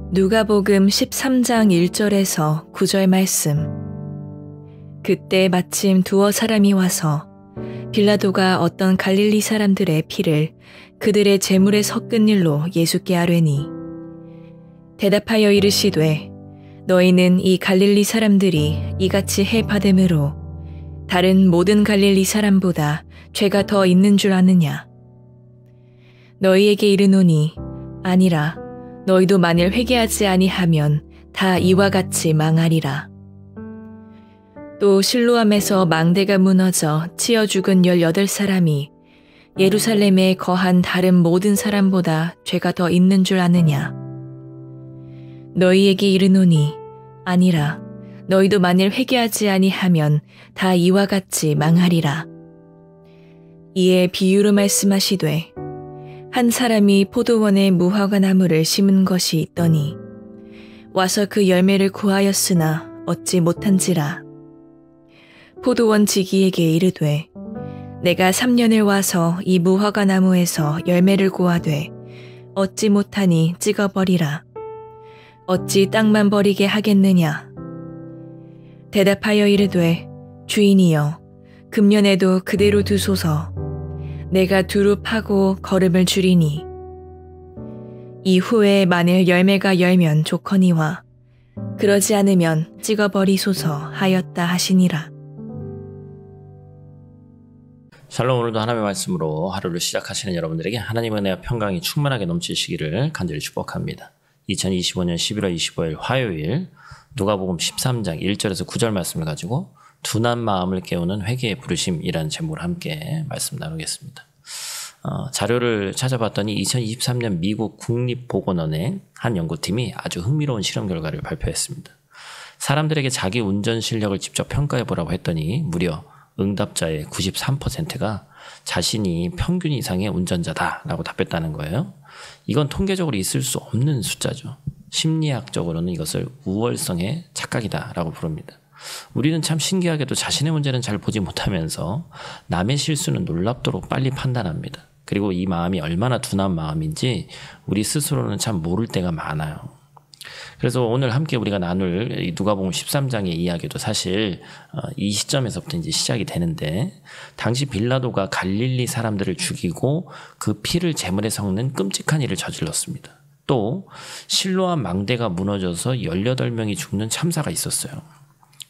누가복음 13장 1절에서 9절 말씀. 그때 마침 두어 사람이 와서 빌라도가 어떤 갈릴리 사람들의 피를 그들의 제물에 섞은 일로 예수께 아뢰니, 대답하여 이르시되 너희는 이 갈릴리 사람들이 이같이 해 받음으로 다른 모든 갈릴리 사람보다 죄가 더 있는 줄 아느냐? 너희에게 이르노니 아니라. 너희도 만일 회개하지 아니하면 다 이와 같이 망하리라. 또 실로암에서 망대가 무너져 치어 죽은 18사람이 예루살렘에 거한 다른 모든 사람보다 죄가 더 있는 줄 아느냐? 너희에게 이르노니 아니라. 너희도 만일 회개하지 아니하면 다 이와 같이 망하리라. 이에 비유로 말씀하시되 한 사람이 포도원에 무화과 나무를 심은 것이 있더니 와서 그 열매를 구하였으나 얻지 못한지라. 포도원 지기에게 이르되 내가 3년을 와서 이 무화과 나무에서 열매를 구하되 얻지 못하니 찍어버리라. 어찌 땅만 버리게 하겠느냐? 대답하여 이르되 주인이여 금년에도 그대로 두소서. 내가 두루 파고 거름을 줄이니 이후에 만일 열매가 열면 좋거니와 그러지 않으면 찍어버리소서 하였다 하시니라. 샬롬. 오늘도 하나님의 말씀으로 하루를 시작하시는 여러분들에게 하나님의 은혜와 평강이 충만하게 넘치시기를 간절히 축복합니다. 2025년 11월 25일 화요일 누가복음 13장 1절에서 9절 말씀을 가지고 둔한 마음을 깨우는 회개의 부르심이라는 제목으로 함께 말씀 나누겠습니다. 자료를 찾아봤더니 2023년 미국 국립보건원의 한 연구팀이 아주 흥미로운 실험 결과를 발표했습니다. 사람들에게 자기 운전 실력을 직접 평가해보라고 했더니 무려 응답자의 93%가 자신이 평균 이상의 운전자다라고 답했다는 거예요. 이건 통계적으로 있을 수 없는 숫자죠. 심리학적으로는 이것을 우월성의 착각이다라고 부릅니다. 우리는 참 신기하게도 자신의 문제는 잘 보지 못하면서 남의 실수는 놀랍도록 빨리 판단합니다. 그리고 이 마음이 얼마나 둔한 마음인지 우리 스스로는 참 모를 때가 많아요. 그래서 오늘 함께 우리가 나눌 이 누가복음 13장의 이야기도 사실 이 시점에서부터 이제 시작이 되는데, 당시 빌라도가 갈릴리 사람들을 죽이고 그 피를 제물에 섞는 끔찍한 일을 저질렀습니다. 또 실로암 망대가 무너져서 18명이 죽는 참사가 있었어요.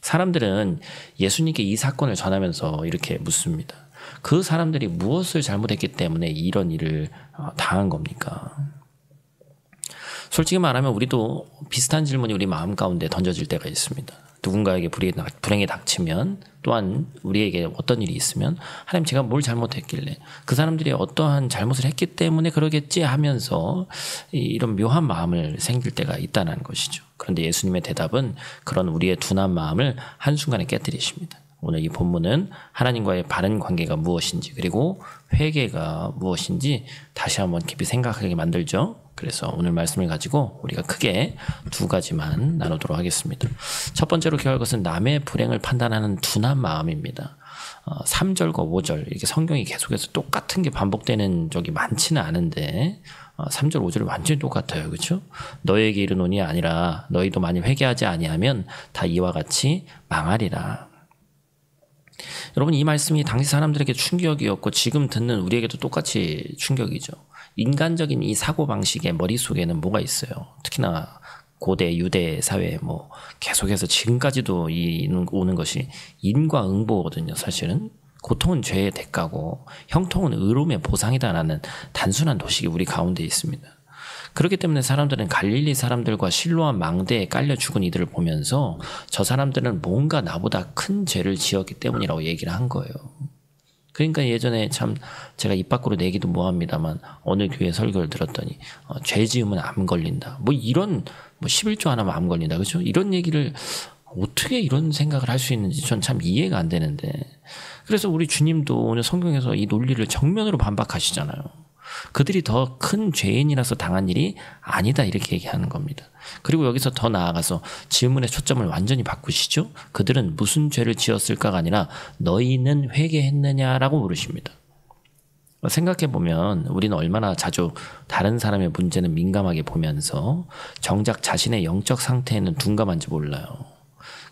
사람들은 예수님께 이 사건을 전하면서 이렇게 묻습니다. 그 사람들이 무엇을 잘못했기 때문에 이런 일을 당한 겁니까? 솔직히 말하면 우리도 비슷한 질문이 우리 마음 가운데 던져질 때가 있습니다. 누군가에게 불행이 닥치면, 또한 우리에게 어떤 일이 있으면 하나님 제가 뭘 잘못했길래, 그 사람들이 어떠한 잘못을 했기 때문에 그러겠지 하면서 이런 묘한 마음을 생길 때가 있다는 것이죠. 그런데 예수님의 대답은 그런 우리의 둔한 마음을 한순간에 깨뜨리십니다. 오늘 이 본문은 하나님과의 바른 관계가 무엇인지, 그리고 회개가 무엇인지 다시 한번 깊이 생각하게 만들죠. 그래서 오늘 말씀을 가지고 우리가 크게 두 가지만 나누도록 하겠습니다. 첫 번째로 기억할 것은 남의 불행을 판단하는 둔한 마음입니다. 3절과 5절 이렇게 성경이 계속해서 똑같은 게 반복되는 적이 많지는 않은데 3절 5절이 완전히 똑같아요. 그렇죠? 너에게 이르노니 아니라 너희도 만일 회개하지 아니하면 다 이와 같이 망하리라. 여러분, 이 말씀이 당시 사람들에게 충격이었고 지금 듣는 우리에게도 똑같이 충격이죠. 인간적인 이 사고방식의 머릿속에는 뭐가 있어요? 특히나 고대 유대 사회에 계속해서 지금까지도 오는 것이 인과응보거든요. 사실은 고통은 죄의 대가고 형통은 의로움의 보상이다라는 단순한 도식이 우리 가운데 있습니다. 그렇기 때문에 사람들은 갈릴리 사람들과 실로암 망대에 깔려 죽은 이들을 보면서 저 사람들은 뭔가 나보다 큰 죄를 지었기 때문이라고 얘기를 한 거예요. 그러니까 예전에 참 제가 입 밖으로 내기도 뭐합니다만 어느 교회 설교를 들었더니 죄 지으면 암 걸린다. 이런 11조 하나면 암 걸린다. 그렇죠? 이런 얘기를 어떻게 이런 생각을 할 수 있는지 전 참 이해가 안 되는데, 그래서 우리 주님도 오늘 성경에서 이 논리를 정면으로 반박하시잖아요. 그들이 더 큰 죄인이라서 당한 일이 아니다 이렇게 얘기하는 겁니다. 그리고 여기서 더 나아가서 질문의 초점을 완전히 바꾸시죠. 그들은 무슨 죄를 지었을까가 아니라 너희는 회개했느냐라고 물으십니다. 생각해보면 우리는 얼마나 자주 다른 사람의 문제는 민감하게 보면서 정작 자신의 영적 상태에는 둔감한지 몰라요.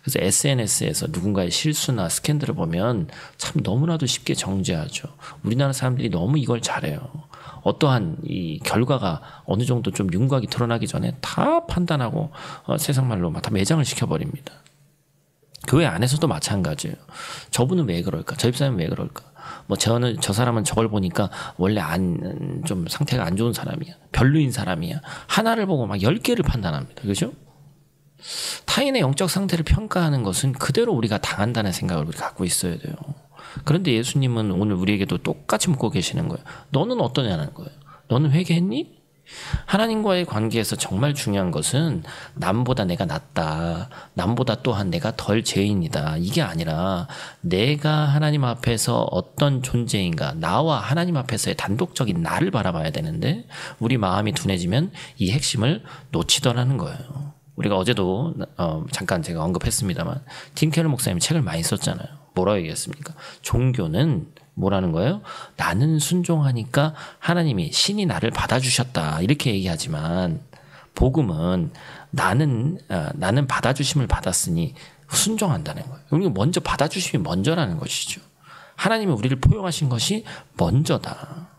그래서 SNS에서 누군가의 실수나 스캔들을 보면 참 너무나도 쉽게 정죄하죠. 우리나라 사람들이 너무 이걸 잘해요. 어떠한 이 결과가 어느 정도 좀 윤곽이 드러나기 전에 다 판단하고 세상 말로 다 매장을 시켜버립니다. 교회 안에서도 마찬가지예요. 저분은 왜 그럴까? 저 집사님은 왜 그럴까? 뭐 저 사람은 저걸 보니까 원래 좀 상태가 안 좋은 사람이야. 별로인 사람이야. 하나를 보고 막 10개를 판단합니다. 그죠? 타인의 영적 상태를 평가하는 것은 그대로 우리가 당한다는 생각을 우리가 갖고 있어야 돼요. 그런데 예수님은 오늘 우리에게도 똑같이 묻고 계시는 거예요. 너는 어떠냐는 거예요. 너는 회개했니? 하나님과의 관계에서 정말 중요한 것은 남보다 내가 낫다, 남보다 또한 내가 덜 죄인이다, 이게 아니라 내가 하나님 앞에서 어떤 존재인가, 나와 하나님 앞에서의 단독적인 나를 바라봐야 되는데 우리 마음이 둔해지면 이 핵심을 놓치더라는 거예요. 우리가 어제도 잠깐 제가 언급했습니다만 팀 켈러 목사님이 책을 많이 썼잖아요. 뭐라고 얘기했습니까? 종교는 뭐라는 거예요? 나는 순종하니까 하나님이 신이 나를 받아주셨다 이렇게 얘기하지만 복음은 나는 받아주심을 받았으니 순종한다는 거예요. 그러니까 먼저 받아주심이 먼저라는 것이죠. 하나님이 우리를 포용하신 것이 먼저다.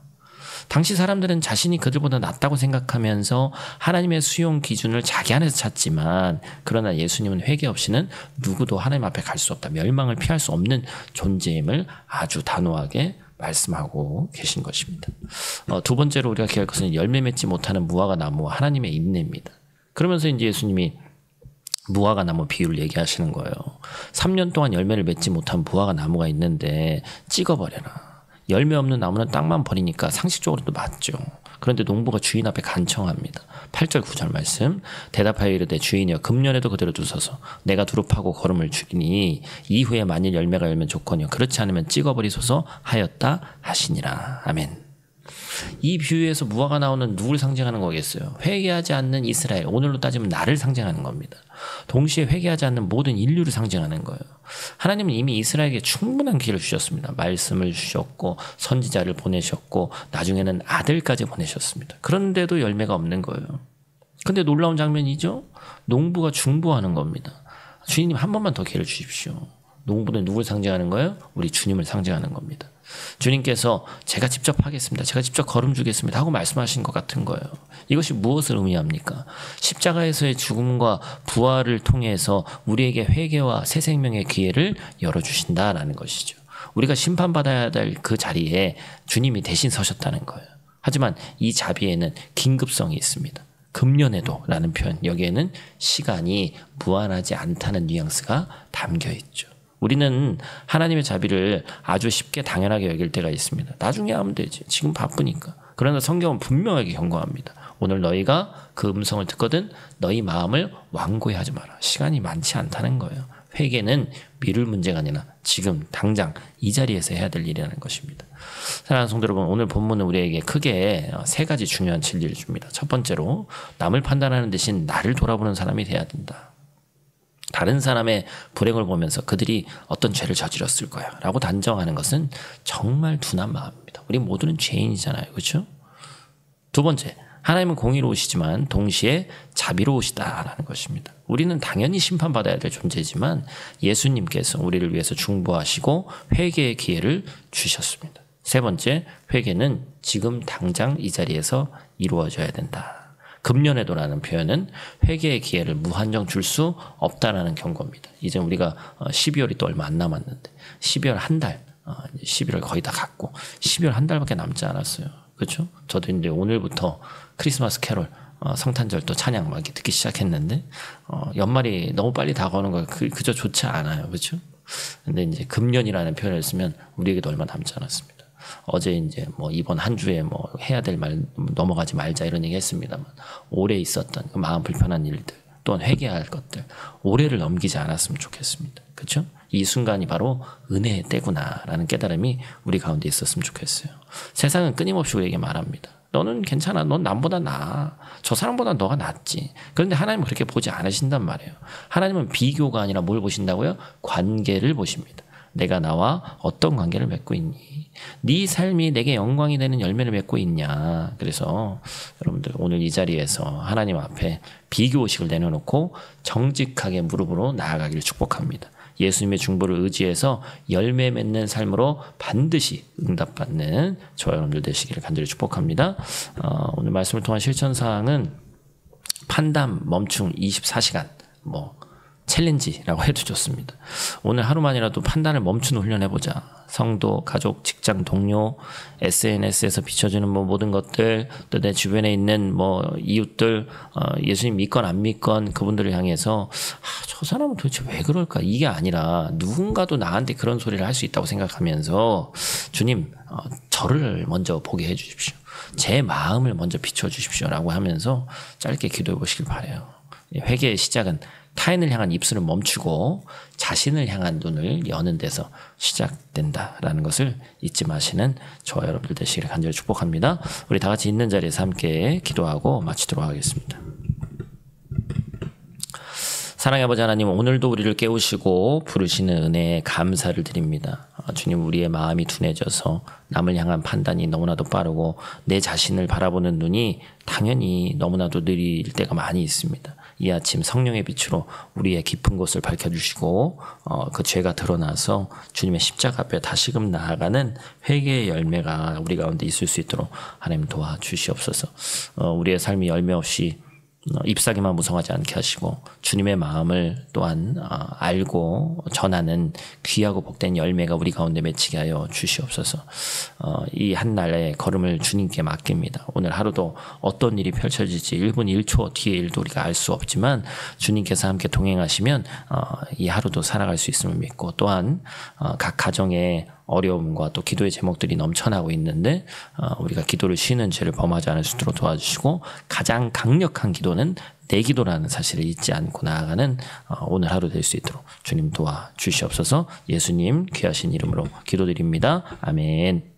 당시 사람들은 자신이 그들보다 낫다고 생각하면서 하나님의 수용 기준을 자기 안에서 찾지만 그러나 예수님은 회개 없이는 누구도 하나님 앞에 갈 수 없다. 멸망을 피할 수 없는 존재임을 아주 단호하게 말씀하고 계신 것입니다. 두 번째로 우리가 기억할 것은 열매 맺지 못하는 무화과 나무와 하나님의 인내입니다. 그러면서 이제 예수님이 무화과 나무 비유를 얘기하시는 거예요. 3년 동안 열매를 맺지 못한 무화과 나무가 있는데 찍어버려라. 열매 없는 나무는 땅만 버리니까 상식적으로도 맞죠. 그런데 농부가 주인 앞에 간청합니다. 8절 9절 말씀. 대답하여 이르되 주인이여 금년에도 그대로 두소서. 내가 두릅하고 거름을 주리니 이후에 만일 열매가 열면 좋거니와 그렇지 않으면 찍어버리소서 하였다 하시니라. 아멘. 이 비유에서 무화과 나오는 누굴 상징하는 거겠어요? 회개하지 않는 이스라엘, 오늘로 따지면 나를 상징하는 겁니다. 동시에 회개하지 않는 모든 인류를 상징하는 거예요. 하나님은 이미 이스라엘에게 충분한 기회를 주셨습니다. 말씀을 주셨고 선지자를 보내셨고 나중에는 아들까지 보내셨습니다. 그런데도 열매가 없는 거예요. 근데 놀라운 장면이죠? 농부가 중보하는 겁니다. 주님 한 번만 더 기회를 주십시오. 농부는 누굴 상징하는 거예요? 우리 주님을 상징하는 겁니다. 주님께서 제가 직접 하겠습니다. 제가 직접 거름 주겠습니다 하고 말씀하신 것 같은 거예요. 이것이 무엇을 의미합니까? 십자가에서의 죽음과 부활을 통해서 우리에게 회개와 새 생명의 기회를 열어주신다라는 것이죠. 우리가 심판받아야 될 그 자리에 주님이 대신 서셨다는 거예요. 하지만 이 자비에는 긴급성이 있습니다. 금년에도 라는 표현, 여기에는 시간이 무한하지 않다는 뉘앙스가 담겨 있죠. 우리는 하나님의 자비를 아주 쉽게 당연하게 여길 때가 있습니다. 나중에 하면 되지. 지금 바쁘니까. 그러나 성경은 분명하게 경고합니다. 오늘 너희가 그 음성을 듣거든 너희 마음을 완고히 하지 마라. 시간이 많지 않다는 거예요. 회개는 미룰 문제가 아니라 지금 당장 이 자리에서 해야 될 일이라는 것입니다. 사랑하는 성도 여러분, 오늘 본문은 우리에게 크게 세 가지 중요한 진리를 줍니다. 첫 번째로 남을 판단하는 대신 나를 돌아보는 사람이 돼야 된다. 다른 사람의 불행을 보면서 그들이 어떤 죄를 저질렀을 거야 라고 단정하는 것은 정말 둔한 마음입니다. 우리 모두는 죄인이잖아요. 그렇죠? 두 번째, 하나님은 공의로우시지만 동시에 자비로우시다라는 것입니다. 우리는 당연히 심판받아야 될 존재지만 예수님께서 우리를 위해서 중보하시고 회개의 기회를 주셨습니다. 세 번째, 회개는 지금 당장 이 자리에서 이루어져야 된다. 금년에도라는 표현은 회개의 기회를 무한정 줄 수 없다라는 경고입니다. 이제 우리가 12월이 또 얼마 안 남았는데 12월 한 달, 11월 거의 다 갔고 12월 한 달밖에 남지 않았어요. 그렇죠? 저도 이제 오늘부터 크리스마스 캐롤, 성탄절 또 찬양 막 듣기 시작했는데 연말이 너무 빨리 다가오는 거 그저 좋지 않아요. 그렇죠? 근데 이제 금년이라는 표현을 쓰면 우리에게도 얼마 남지 않았습니다. 어제 이제 뭐 이번 한 주에 뭐 해야 될 말 넘어가지 말자 이런 얘기 했습니다만 올해 있었던 그 마음 불편한 일들 또는 회개할 것들 올해를 넘기지 않았으면 좋겠습니다. 그렇죠? 이 순간이 바로 은혜의 때구나라는 깨달음이 우리 가운데 있었으면 좋겠어요. 세상은 끊임없이 우리에게 말합니다. 너는 괜찮아. 넌 남보다 나아. 저 사람보다 너가 낫지. 그런데 하나님은 그렇게 보지 않으신단 말이에요. 하나님은 비교가 아니라 뭘 보신다고요? 관계를 보십니다. 내가 나와 어떤 관계를 맺고 있니? 네 삶이 내게 영광이 되는 열매를 맺고 있냐? 그래서 여러분들 오늘 이 자리에서 하나님 앞에 비교의식을 내려놓고 정직하게 무릎으로 나아가기를 축복합니다. 예수님의 중보를 의지해서 열매 맺는 삶으로 반드시 응답받는 저와 여러분들 되시기를 간절히 축복합니다. 오늘 말씀을 통한 실천사항은 판단 멈춤 24시간 챌린지라고 해도 좋습니다. 오늘 하루만이라도 판단을 멈추는 훈련 해보자. 성도, 가족, 직장, 동료, SNS에서 비춰주는 모든 것들, 또 내 주변에 있는 이웃들, 예수님 믿건 안 믿건 그분들을 향해서 저 사람은 도대체 왜 그럴까? 이게 아니라 누군가도 나한테 그런 소리를 할 수 있다고 생각하면서 주님, 저를 먼저 보게 해주십시오. 제 마음을 먼저 비춰주십시오. 라고 하면서 짧게 기도해 보시길 바라요. 회개의 시작은 타인을 향한 입술을 멈추고 자신을 향한 눈을 여는 데서 시작된다라는 것을 잊지 마시는 저와 여러분들 되시기를 간절히 축복합니다. 우리 다 같이 있는 자리에서 함께 기도하고 마치도록 하겠습니다. 사랑의 아버지 하나님, 오늘도 우리를 깨우시고 부르시는 은혜에 감사를 드립니다. 주님, 우리의 마음이 둔해져서 남을 향한 판단이 너무나도 빠르고 내 자신을 바라보는 눈이 당연히 너무나도 느릴 때가 많이 있습니다. 이 아침 성령의 빛으로 우리의 깊은 곳을 밝혀주시고 그 죄가 드러나서 주님의 십자가 앞에 다시금 나아가는 회개의 열매가 우리 가운데 있을 수 있도록 하나님 도와주시옵소서. 우리의 삶이 열매 없이 잎사귀만 무성하지 않게 하시고 주님의 마음을 또한 알고 전하는 귀하고 복된 열매가 우리 가운데 맺히게 하여 주시옵소서. 이 한날의 걸음을 주님께 맡깁니다. 오늘 하루도 어떤 일이 펼쳐질지 1분 1초 뒤의 일도 우리가 알 수 없지만 주님께서 함께 동행하시면 이 하루도 살아갈 수 있음을 믿고, 또한 각 가정에 어려움과 또 기도의 제목들이 넘쳐나고 있는데 우리가 기도를 쉬는 죄를 범하지 않을 수 있도록 도와주시고, 가장 강력한 기도는 내 기도라는 사실을 잊지 않고 나아가는 오늘 하루 될 수 있도록 주님 도와주시옵소서. 예수님 귀하신 이름으로 기도드립니다. 아멘.